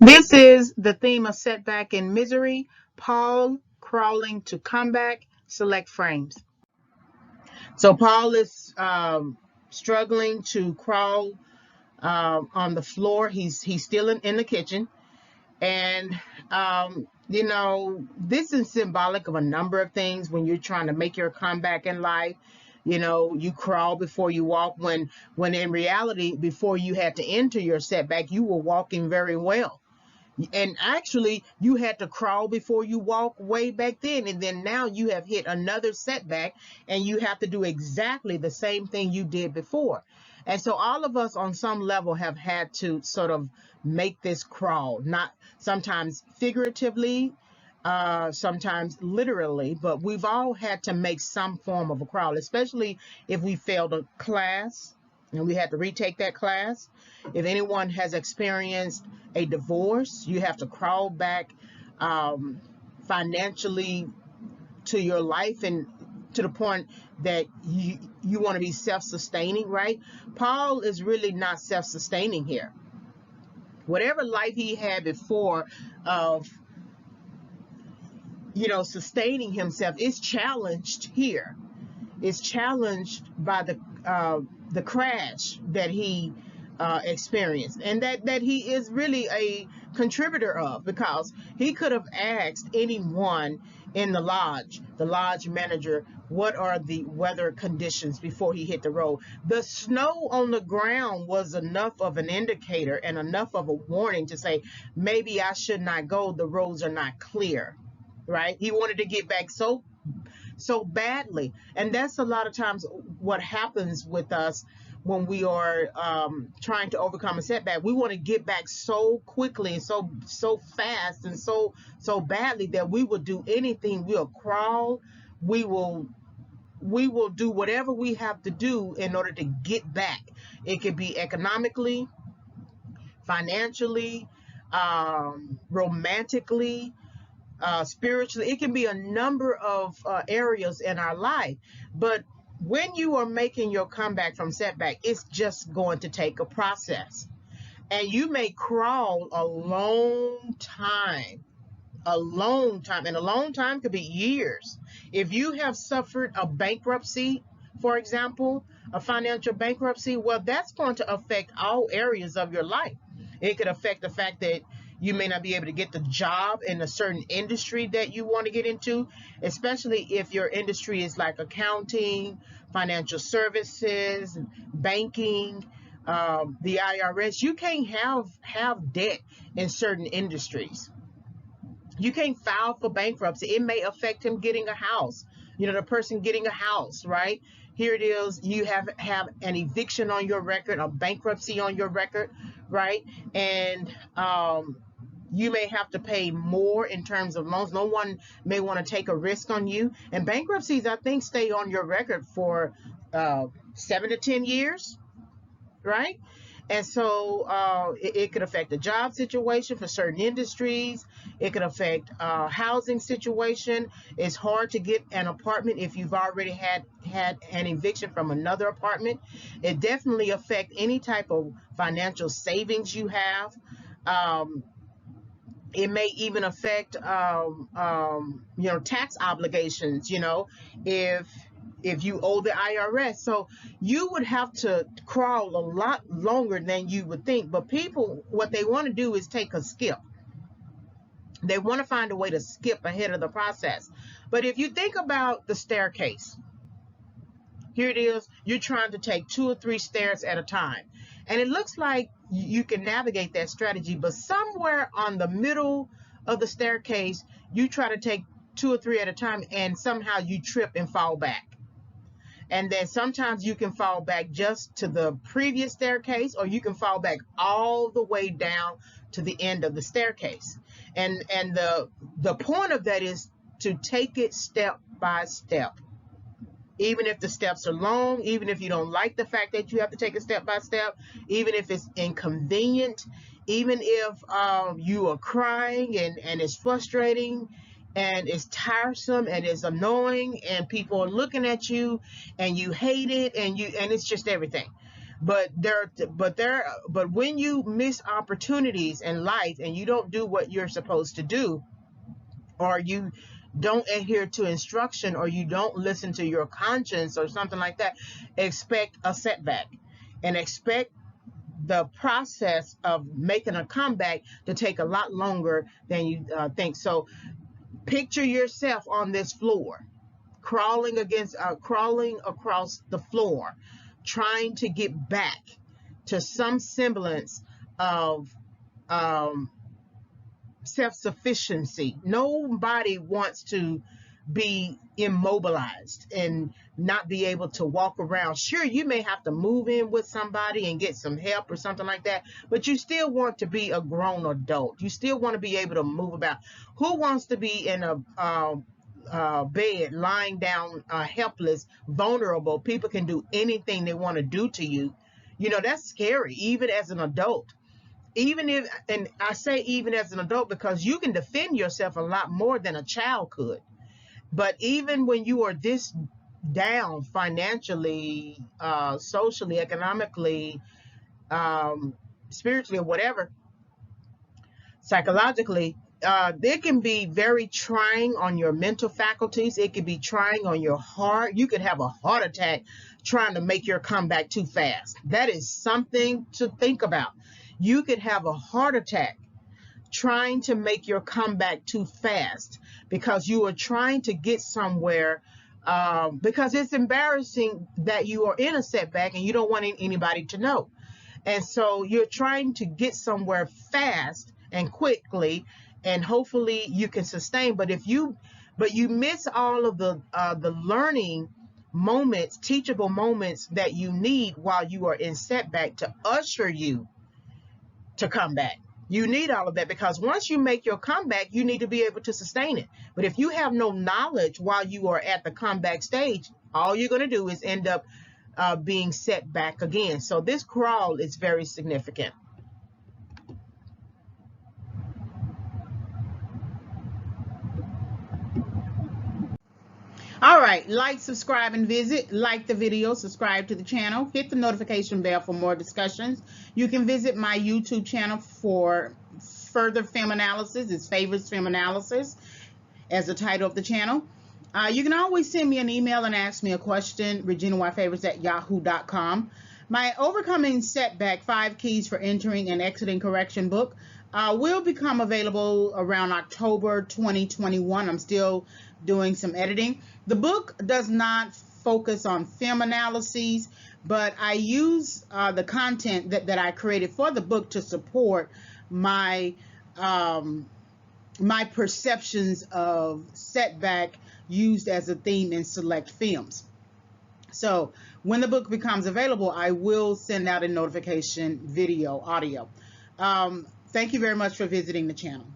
This is the theme of setback and misery. Paul crawling to comeback. Select frames. So Paul is struggling to crawl on the floor. He's still in the kitchen, and this is symbolic of a number of things when you're trying to make your comeback in life. You crawl before you walk. When in reality, before you had to enter your setback, you were walking very well. And actually, you had to crawl before you walk way back then. And then now you have hit another setback and you have to do exactly the same thing you did before. And so all of us on some level have had to sort of make this crawl, not sometimes figuratively, sometimes literally, but we've all had to make some form of a crawl, especially if we failed a class and we had to retake that class. If anyone has experienced a divorce, you have to crawl back financially to your life and to the point that you want to be self-sustaining, right? Paul is really not self-sustaining here. Whatever life he had before of sustaining himself is challenged here. It's challenged by the crash that he experienced, and that he is really a contributor of, because he could have asked anyone in the lodge manager, what are the weather conditions before he hit the road. The snow on the ground was enough of an indicator and enough of a warning to say, maybe I should not go, the roads are not clear, right? He wanted to get back so badly. And that's a lot of times what happens with us when we are trying to overcome a setback. We want to get back so quickly and so fast and so badly that we will do anything. We'll crawl. We will do whatever we have to do in order to get back. It could be economically, financially, romantically, spiritually. It can be a number of areas in our life. But when you are making your comeback from setback, it's just going to take a process. And you may crawl a long time, and a long time could be years. If you have suffered a bankruptcy, for example, a financial bankruptcy, well, that's going to affect all areas of your life. It could affect the fact that you may not be able to get the job in a certain industry that you want to get into, especially if your industry is like accounting, financial services, banking, the IRS. You can't have debt in certain industries. You can't file for bankruptcy. It may affect him getting a house. The person getting a house, right? Here it is. You have an eviction on your record, a bankruptcy on your record, right? And you may have to pay more in terms of loans. No one may want to take a risk on you. And bankruptcies, I think, stay on your record for 7 to 10 years, right? And so it could affect the job situation for certain industries. It could affect housing situation. It's hard to get an apartment if you've already had an eviction from another apartment. It definitely affects any type of financial savings you have. It may even affect tax obligations, if you owe the IRS. So you would have to crawl a lot longer than you would think. But people, what they want to do is take a skip. They want to find a way to skip ahead of the process. But if you think about the staircase, here it is. You're trying to take 2 or 3 stairs at a time. And it looks like you can navigate that strategy, but somewhere on the middle of the staircase, you try to take 2 or 3 at a time, and somehow you trip and fall back. And then sometimes you can fall back just to the previous staircase, or you can fall back all the way down to the end of the staircase. And the point of that is to take it step by step. Even if the steps are long, even if you don't like the fact that you have to take it step by step, even if it's inconvenient, even if you are crying and it's frustrating and it's tiresome and it's annoying and people are looking at you and you hate it and it's just everything. But when you miss opportunities in life and you don't do what you're supposed to do, or you don't adhere to instruction, or you don't listen to your conscience or something like that, expect a setback, and expect the process of making a comeback to take a lot longer than you think. So picture yourself on this floor, crawling across the floor, trying to get back to some semblance of self-sufficiency. Nobody wants to be immobilized and not be able to walk around. Sure, you may have to move in with somebody and get some help or something like that, but you still want to be a grown adult. You still want to be able to move about. Who wants to be in a bed, lying down, helpless, vulnerable? People can do anything they want to do to you. That's scary, even as an adult. And I say even as an adult because you can defend yourself a lot more than a child could. But even when you are this down financially, socially, economically, spiritually, or whatever, psychologically, it can be very trying on your mental faculties. It can be trying on your heart. You could have a heart attack trying to make your comeback too fast. That is something to think about. You could have a heart attack trying to make your comeback too fast because you are trying to get somewhere, because it's embarrassing that you are in a setback and you don't want anybody to know. And so you're trying to get somewhere fast and quickly, and hopefully you can sustain. But you miss all of the learning moments, teachable moments that you need while you are in setback to usher you to come back. You need all of that because once you make your comeback, you need to be able to sustain it. But if you have no knowledge while you are at the comeback stage, all you're going to do is end up being set back again. So this crawl is very significant. All right, like, subscribe, and visit. Like the video, subscribe to the channel, hit the notification bell for more discussions. You can visit my YouTube channel for further film analysis. It's Favorites Film Analysis as the title of the channel. You can always send me an email and ask me a question, reginayfavorites@yahoo.com. My Overcoming Setback 5 Keys for Entering and Exiting Correction book will become available around October 2021. I'm still doing some editing. The book does not focus on film analyses, but I use the content that I created for the book to support my my perceptions of setback used as a theme in select films. So when the book becomes available, I will send out a notification video, audio. Thank you very much for visiting the channel.